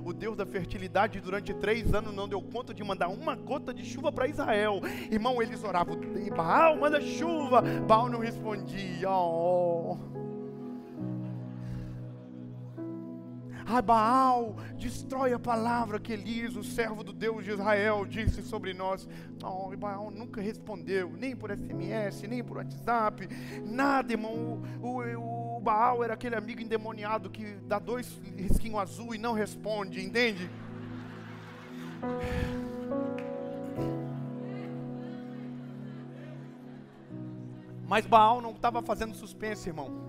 O Deus da fertilidade durante 3 anos não deu conta de mandar uma gota de chuva para Israel. Irmão, eles oravam, Baal, manda chuva. Baal não respondia. Baal, destrói a palavra que Elias, o servo do Deus de Israel, disse sobre nós. Baal nunca respondeu, nem por SMS, nem por WhatsApp, nada, irmão. O Baal era aquele amigo endemoniado que dá 2 risquinhos azul e não responde, entende? Mas Baal não estava fazendo suspense, irmão.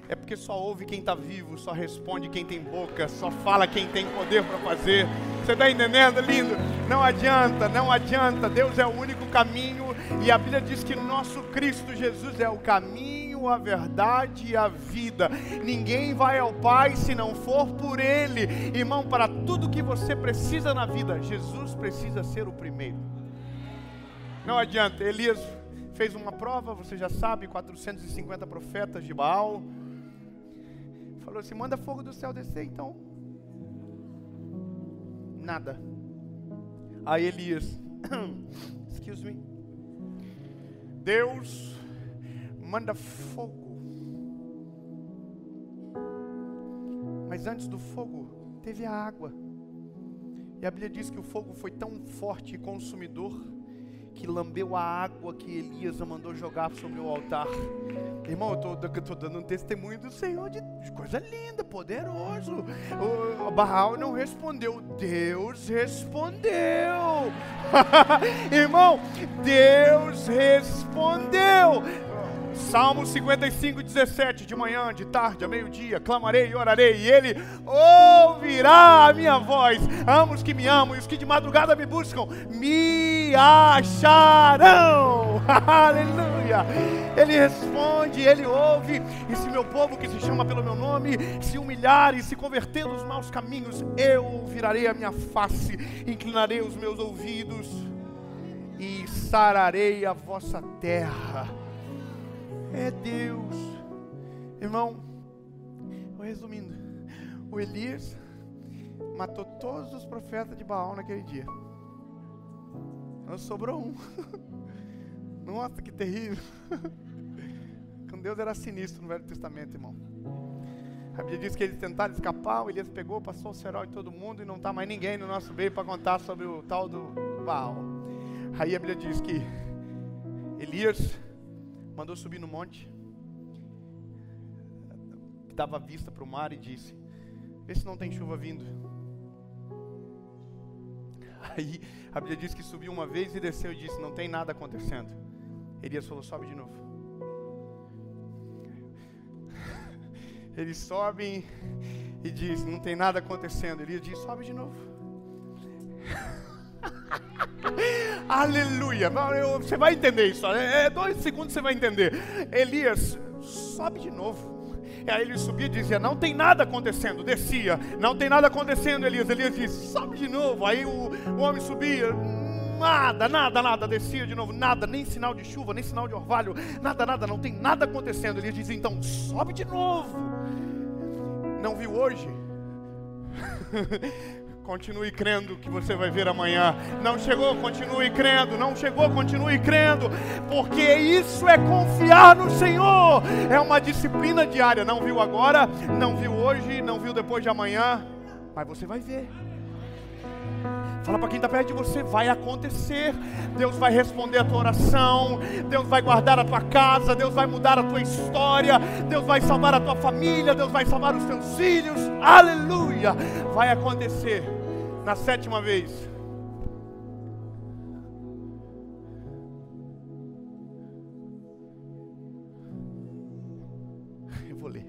É porque só ouve quem está vivo, só responde quem tem boca, só fala quem tem poder para fazer. Você está entendendo, lindo? Não adianta, não adianta. Deus é o único caminho. E a Bíblia diz que nosso Cristo Jesus é o caminho, a verdade e a vida. Ninguém vai ao Pai se não for por Ele. Irmão, para tudo que você precisa na vida, Jesus precisa ser o primeiro. Não adianta. Elias fez uma prova, você já sabe, 450 profetas de Baal. Falou assim, manda fogo do céu descer então. Nada. Aí Elias, excuse me, Deus manda fogo. Mas antes do fogo, teve a água. E a Bíblia diz que o fogo foi tão forte e consumidor que lambeu a água que Elias mandou jogar sobre o altar. Irmão, eu estou dando um testemunho do Senhor de coisa linda, poderoso. O Baal não respondeu, Deus respondeu. Irmão, Deus respondeu. Salmo 55, 17, de manhã, de tarde, a meio-dia, clamarei e orarei, e Ele ouvirá a minha voz. Amo os que me amam, e os que de madrugada me buscam, me acharão. Aleluia. Ele responde, Ele ouve, e se meu povo que se chama pelo meu nome, se humilhar e se converter dos maus caminhos, eu virarei a minha face, inclinarei os meus ouvidos, e sararei a vossa terra. É Deus. Irmão, resumindo, o Elias matou todos os profetas de Baal naquele dia. Não sobrou um. Nossa, que terrível. Com Deus era sinistro no Velho Testamento, irmão. A Bíblia diz que eles tentaram escapar, o Elias pegou, passou o cerol em todo mundo e não está mais ninguém no nosso meio para contar sobre o tal do Baal. Aí a Bíblia diz que Elias mandou subir no monte, que dava vista para o mar, e disse, vê se não tem chuva vindo. Aí a Bíblia diz que subiu uma vez e desceu e disse, não tem nada acontecendo. Elias falou, sobe de novo. Eles sobem e diz, não tem nada acontecendo. Elias diz, sobe de novo. Aleluia. Você vai entender isso, 2 segundos você vai entender. Elias, sobe de novo. E aí ele subia e dizia, não tem nada acontecendo. Descia, não tem nada acontecendo, Elias. Elias disse, sobe de novo. Aí o homem subia, nada, descia de novo, nada, nem sinal de chuva, nem sinal de orvalho, nada, não tem nada acontecendo. Elias dizia, então sobe de novo. Não viu hoje? Continue crendo que você vai ver amanhã. Não chegou, continue crendo. Não chegou, continue crendo. Porque isso é confiar no Senhor. É uma disciplina diária. Não viu agora, não viu hoje, não viu depois de amanhã, mas você vai ver. Fala para quem está perto de você, vai acontecer. Deus vai responder a tua oração. Deus vai guardar a tua casa. Deus vai mudar a tua história. Deus vai salvar a tua família. Deus vai salvar os teus filhos. Aleluia. Vai acontecer. Na 7ª vez, eu vou ler.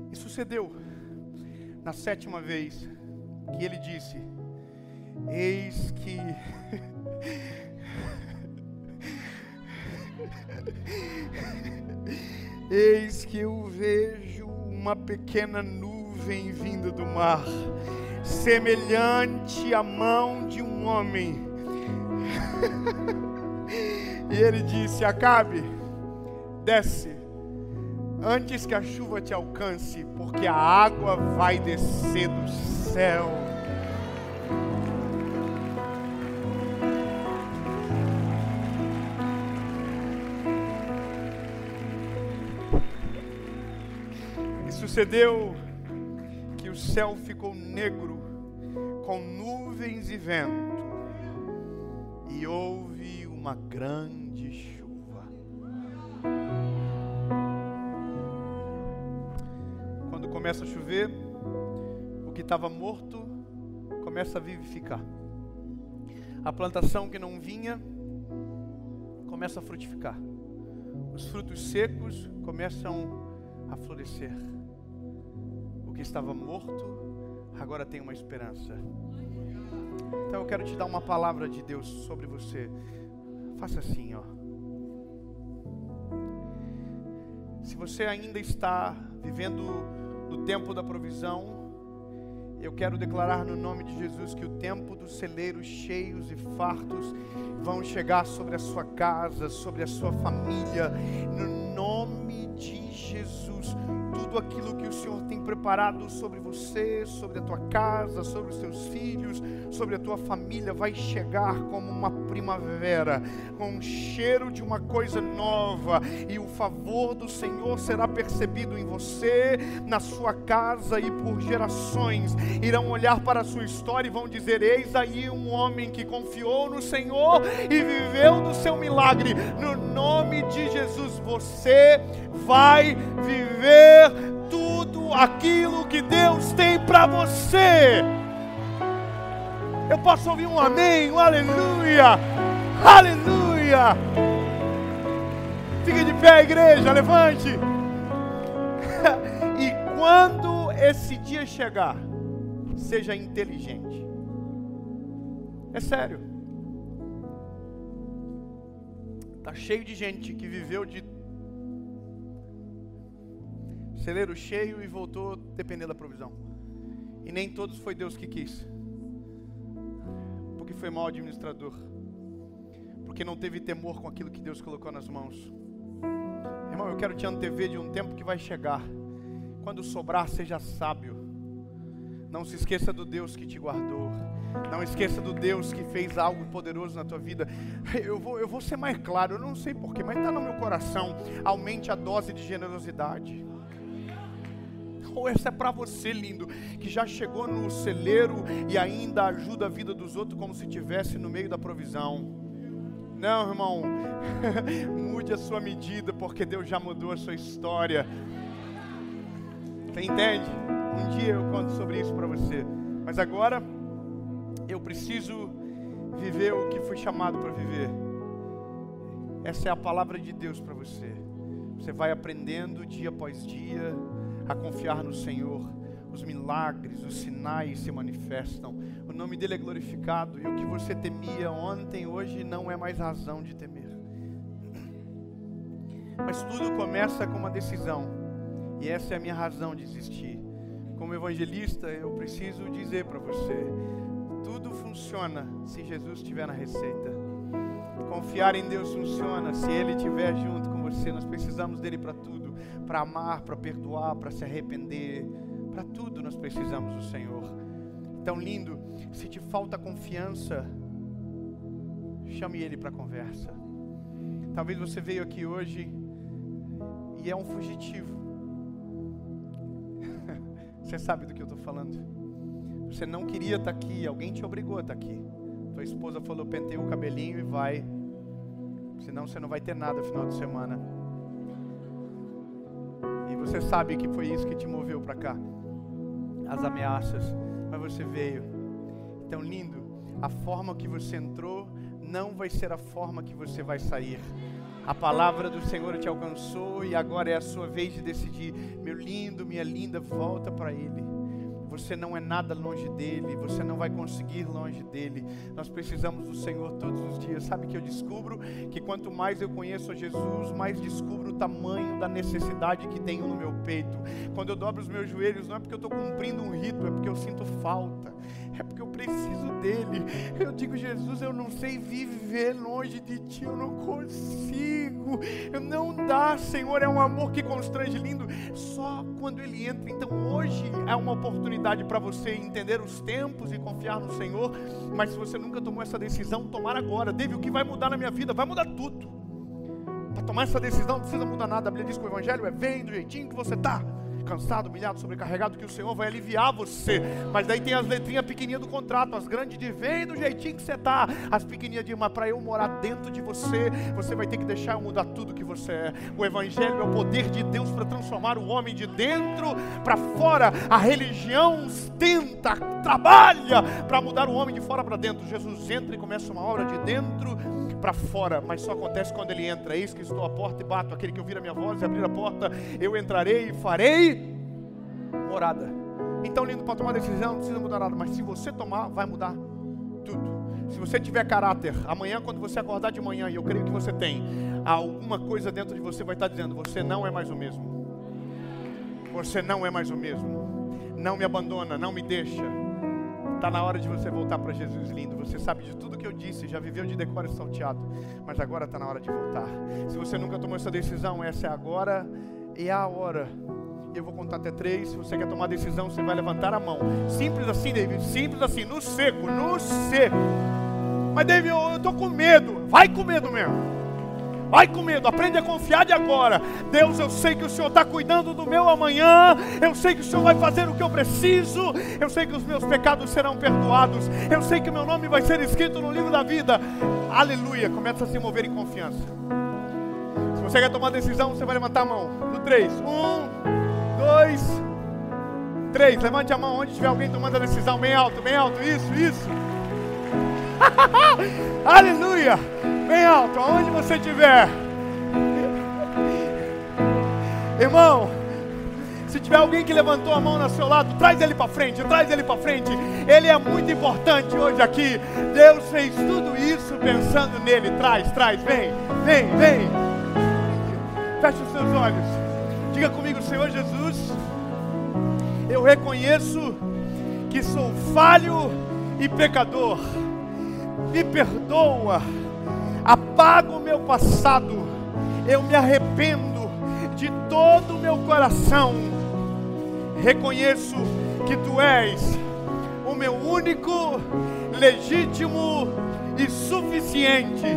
E sucedeu na 7ª vez que ele disse, eis que eis que eu vejo uma pequena nuvem vinda do mar, semelhante à mão de um homem. E ele disse, Acabe, desce, antes que a chuva te alcance, porque a água vai descer do céu. Sucedeu que o céu ficou negro, com nuvens e vento, e houve uma grande chuva. começa a chover, o que estava morto começa a vivificar. A plantação que não vinha começa a frutificar. Os frutos secos começam a florescer. O que estava morto agora tem uma esperança. Então eu quero te dar uma palavra de Deus sobre você. Faça assim, ó. Se você ainda está vivendo no tempo da provisão, eu quero declarar no nome de Jesus que o tempo dos celeiros cheios e fartos vão chegar sobre a sua casa, sobre a sua família, no nome de Jesus. Tudo aquilo que o Senhor tem preparado sobre você, sobre a tua casa, sobre os teus filhos, sobre a tua família, vai chegar como uma primavera, com um cheiro de uma coisa nova, e o favor do Senhor será percebido em você, na sua casa, e por gerações irão olhar para a sua história e vão dizer: eis aí um homem que confiou no Senhor e viveu do seu milagre. No nome de Jesus, você vai viver tudo aquilo que Deus tem para você. Eu posso ouvir um amém, um aleluia, aleluia. Fique de pé, igreja, levante. E quando esse dia chegar, seja inteligente. É sério. Está cheio de gente que viveu de celeiro cheio e voltou dependendo da provisão. E nem todos foi Deus que quis. Porque foi mau administrador. Porque não teve temor com aquilo que Deus colocou nas mãos. Irmão, eu quero te antever de um tempo que vai chegar. Quando sobrar, seja sábio. Não se esqueça do Deus que te guardou. Não esqueça do Deus que fez algo poderoso na tua vida. Eu vou ser mais claro, eu não sei porquê, mas está no meu coração. Aumente a dose de generosidade. Ou essa é para você, lindo, que já chegou no celeiro e ainda ajuda a vida dos outros como se estivesse no meio da provisão. Não, irmão, mude a sua medida, porque Deus já mudou a sua história. Você entende? Um dia eu conto sobre isso para você. Mas agora, eu preciso viver o que fui chamado para viver. Essa é a palavra de Deus para você. Você vai aprendendo dia após dia a confiar no Senhor. Os milagres, os sinais se manifestam. O nome dele é glorificado. E o que você temia ontem, hoje não é mais razão de temer. Mas tudo começa com uma decisão. E essa é a minha razão de existir. Como evangelista, eu preciso dizer para você: tudo funciona se Jesus estiver na receita. Confiar em Deus funciona se Ele estiver junto com você. Nós precisamos dele para tudo. Para amar, para perdoar, para se arrepender. Para tudo nós precisamos do Senhor. Então, lindo, se te falta confiança, chame Ele para conversa. Talvez você veio aqui hoje e é um fugitivo. Você sabe do que eu estou falando. Você não queria estar aqui, alguém te obrigou a estar aqui. Tua esposa falou: penteia o cabelinho e vai, senão você não vai ter nada no final de semana. E você sabe que foi isso que te moveu para cá, as ameaças, mas você veio. Então, lindo, a forma que você entrou não vai ser a forma que você vai sair. A palavra do Senhor te alcançou e agora é a sua vez de decidir. Meu lindo, minha linda, volta para Ele. Você não é nada longe dEle, você não vai conseguir longe dEle. Nós precisamos do Senhor todos os dias. Sabe que eu descubro? Que quanto mais eu conheço a Jesus, mais descubro o tamanho da necessidade que tenho no meu peito. Quando eu dobro os meus joelhos, não é porque eu estou cumprindo um rito, é porque eu sinto falta. É porque eu preciso dEle. Eu digo: Jesus, eu não sei viver longe de Ti, eu não consigo. Não dá, Senhor, é um amor que constrange, lindo, só quando Ele entra. Então hoje é uma oportunidade para você entender os tempos e confiar no Senhor. Mas se você nunca tomou essa decisão, tomar agora. David, o que vai mudar na minha vida? Vai mudar tudo. Para tomar essa decisão não precisa mudar nada. A Bíblia diz que o Evangelho é: vem do jeitinho que você está. cansado, humilhado, sobrecarregado, que o Senhor vai aliviar você. Mas daí tem as letrinhas pequenininhas do contrato, as grandes de vem do jeitinho que você tá, as pequenininhas de mas para eu morar dentro de você, você vai ter que deixar eu mudar tudo que você é. O Evangelho é o poder de Deus para transformar o homem de dentro para fora. A religião tenta, trabalha para mudar o homem de fora para dentro. Jesus entra e começa uma obra de dentro para fora, mas só acontece quando ele entra. Eis que estou à porta e bato. Aquele que ouvir a minha voz e abrir a porta, eu entrarei e farei morada. Então, lindo, para tomar decisão não precisa mudar nada, mas se você tomar, vai mudar tudo. Se você tiver caráter, amanhã quando você acordar de manhã, e eu creio que você tem, alguma coisa dentro de você vai estar dizendo: você não é mais o mesmo. Você não é mais o mesmo. Não me abandona, não me deixa. Está na hora de você voltar para Jesus, lindo. Você sabe de tudo que eu disse, já viveu de decoro e salteado, mas agora está na hora de voltar. Se você nunca tomou essa decisão, essa é agora e a hora. Eu vou contar até 3. Se você quer tomar decisão, você vai levantar a mão. Simples assim, David, simples assim, no seco, no seco. Mas David, eu estou com medo. Vai com medo mesmo. Vai com medo, aprende a confiar de agora. Deus, eu sei que o Senhor está cuidando do meu amanhã. Eu sei que o Senhor vai fazer o que eu preciso. Eu sei que os meus pecados serão perdoados. Eu sei que o meu nome vai ser escrito no livro da vida. Aleluia, começa a se mover em confiança. Se você quer tomar decisão, você vai levantar a mão. No 3, 1, 2, 3, levante a mão onde tiver alguém tomando a decisão. Bem alto, isso. Aleluia. Bem alto, aonde você estiver. Irmão, se tiver alguém que levantou a mão no seu lado, traz ele para frente. Ele é muito importante hoje aqui. Deus fez tudo isso pensando nele. Traz, vem. Feche os seus olhos. Diga comigo: Senhor Jesus, eu reconheço que sou falho e pecador. Me perdoa. Apaga o meu passado. Eu me arrependo de todo o meu coração. Reconheço que Tu és o meu único, legítimo e suficiente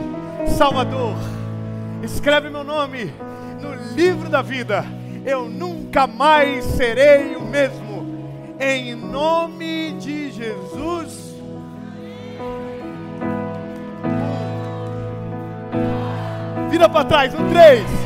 Salvador. Escreve meu nome no livro da vida. Eu nunca mais serei o mesmo. Em nome de Jesus. Vira para trás, 1, 3.